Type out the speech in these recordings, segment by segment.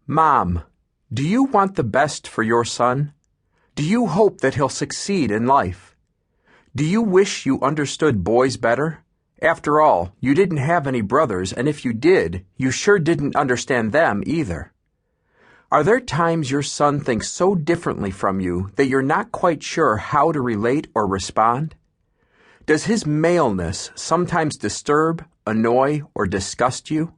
Mom, do you want the best for your son? Do you hope that he'll succeed in life? Do you wish you understood boys better? After all, you didn't have any brothers, and if you did, you sure didn't understand them either. Are there times your son thinks so differently from you that you're not quite sure how to relate or respond? Does his maleness sometimes disturb, annoy, or disgust you?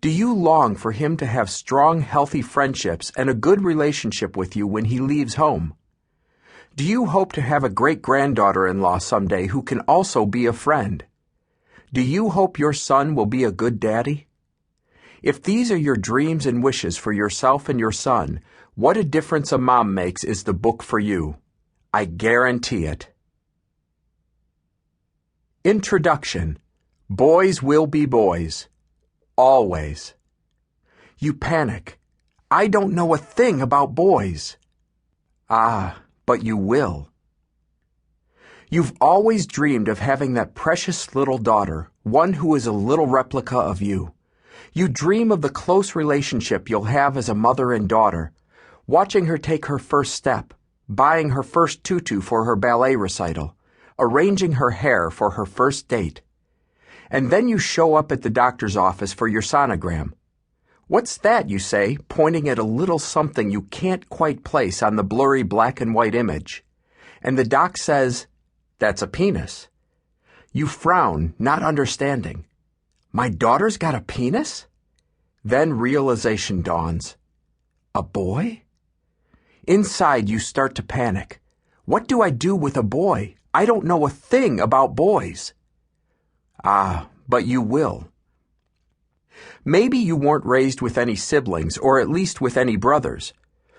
Do you long for him to have strong, healthy friendships and a good relationship with you when he leaves home? Do you hope to have a great-granddaughter-in-law someday who can also be a friend? Do you hope your son will be a good daddy? If these are your dreams and wishes for yourself and your son, What a Difference a Mom Makes is the book for you. I guarantee it. Introduction. Boys will be boys. Always. You panic. I don't know a thing about boys. Ah, but you will. You've always dreamed of having that precious little daughter, one who is a little replica of you. You dream of the close relationship you'll have as a mother and daughter, watching her take her first step, buying her first tutu for her ballet recital, arranging her hair for her first date. And then you show up at the doctor's office for your sonogram. What's that, you say, pointing at a little something you can't quite place on the blurry black and white image. And the doc says, "That's a penis." You frown, not understanding. My daughter's got a penis? Then realization dawns. A boy? Inside you start to panic. What do I do with a boy? I don't know a thing about boys. Ah, but you will. Maybe you weren't raised with any siblings, or at least with any brothers.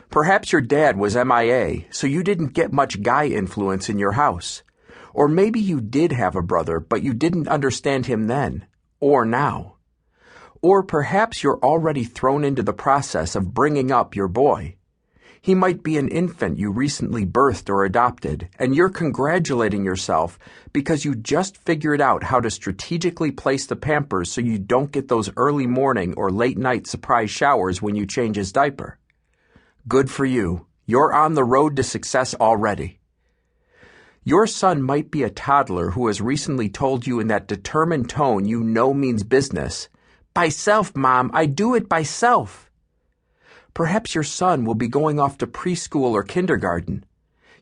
Perhaps your dad was MIA, so you didn't get much guy influence in your house. Or maybe you did have a brother, but you didn't understand him then, or now. Or perhaps you're already thrown into the process of bringing up your boy. He might be an infant you recently birthed or adopted, and you're congratulating yourself because you just figured out how to strategically place the Pampers so you don't get those early morning or late night surprise showers when you change his diaper. Good for you. You're on the road to success already. Your son might be a toddler who has recently told you in that determined tone you know means business, "By self, Mom, I do it by self." Perhaps your son will be going off to preschool or kindergarten.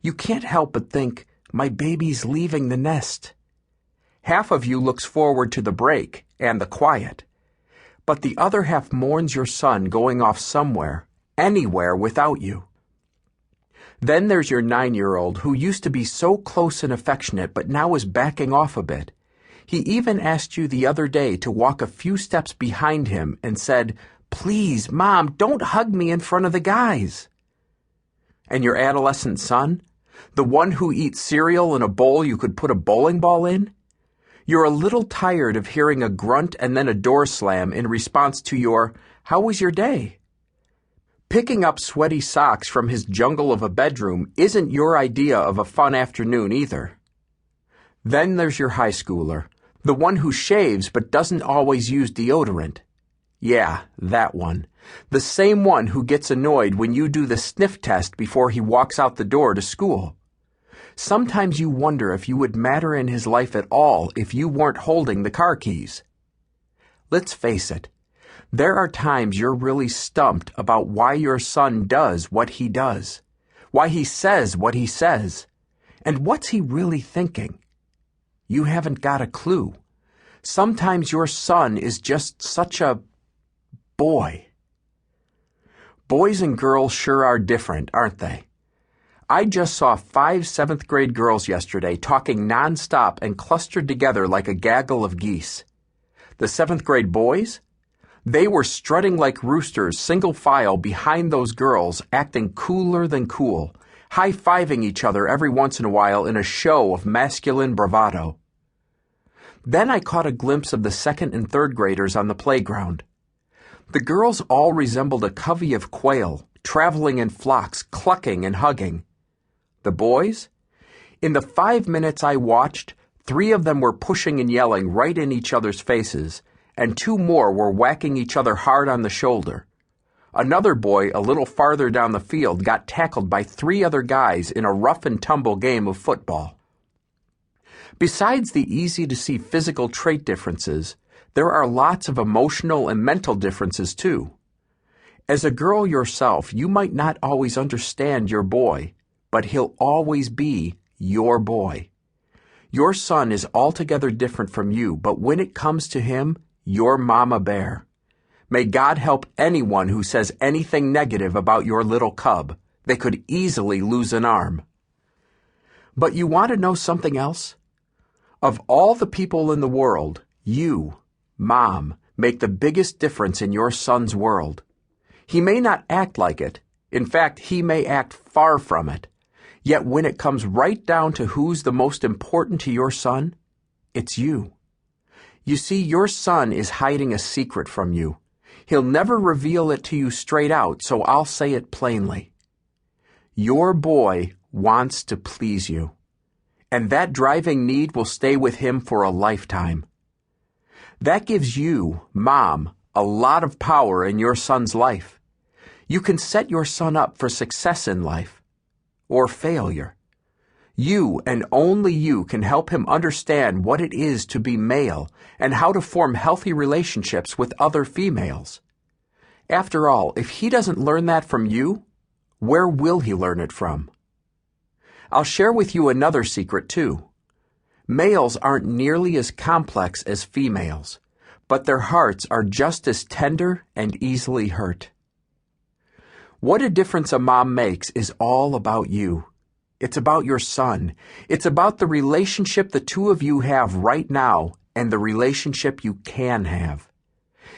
You can't help but think, my baby's leaving the nest. Half of you looks forward to the break and the quiet, but the other half mourns your son going off somewhere, anywhere without you. Then there's your 9-year-old who used to be so close and affectionate but now is backing off a bit. He even asked you the other day to walk a few steps behind him and said, "Please, Mom, don't hug me in front of the guys." And your adolescent son, the one who eats cereal in a bowl you could put a bowling ball in? You're a little tired of hearing a grunt and then a door slam in response to your, "How was your day?" Picking up sweaty socks from his jungle of a bedroom isn't your idea of a fun afternoon either. Then there's your high schooler, the one who shaves but doesn't always use deodorant. Yeah, that one. The same one who gets annoyed when you do the sniff test before he walks out the door to school. Sometimes you wonder if you would matter in his life at all if you weren't holding the car keys. Let's face it, there are times you're really stumped about why your son does what he does, why he says what he says, and what's he really thinking? You haven't got a clue. Sometimes your son is just such a boy. Boys and girls sure are different, aren't they? I just saw 5 7th-grade girls yesterday talking nonstop and clustered together like a gaggle of geese. The 7th-grade boys? They were strutting like roosters single file behind those girls, acting cooler than cool, high-fiving each other every once in a while in a show of masculine bravado. Then I caught a glimpse of the 2nd and 3rd graders on the playground. The girls all resembled a covey of quail, traveling in flocks, clucking and hugging. The boys? In the 5 minutes I watched, 3 of them were pushing and yelling right in each other's faces, and 2 more were whacking each other hard on the shoulder. Another boy a little farther down the field got tackled by 3 other guys in a rough-and-tumble game of football. Besides the easy-to-see physical trait differences, there are lots of emotional and mental differences too. As a girl yourself, you might not always understand your boy, but he'll always be your boy. Your son is altogether different from you, but when it comes to him, you're Mama Bear. May God help anyone who says anything negative about your little cub. They could easily lose an arm. But you want to know something else? Of all the people in the world, you, Mom, make the biggest difference in your son's world. He may not act like it. In fact, he may act far from it. Yet when it comes right down to who's the most important to your son, it's you. You see, your son is hiding a secret from you. He'll never reveal it to you straight out, so I'll say it plainly. Your boy wants to please you, and that driving need will stay with him for a lifetime. That gives you, Mom, a lot of power in your son's life. You can set your son up for success in life, or failure. You and only you can help him understand what it is to be male and how to form healthy relationships with other females. After all, if he doesn't learn that from you, where will he learn it from? I'll share with you another secret too. Males aren't nearly as complex as females, but their hearts are just as tender and easily hurt. What a difference a mom makes is all about you. It's about your son. It's about the relationship the two of you have right now and the relationship you can have.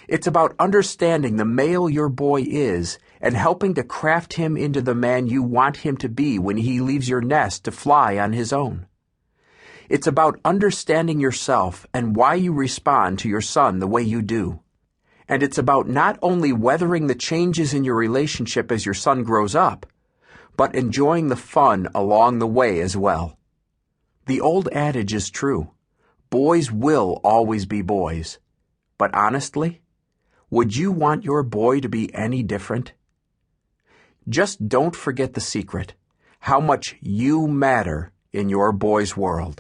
It's about understanding the male your boy is and helping to craft him into the man you want him to be when he leaves your nest to fly on his own. It's about understanding yourself and why you respond to your son the way you do. And it's about not only weathering the changes in your relationship as your son grows up, but enjoying the fun along the way as well. The old adage is true. Boys will always be boys. But honestly, would you want your boy to be any different? Just don't forget the secret, how much you matter in your boy's world.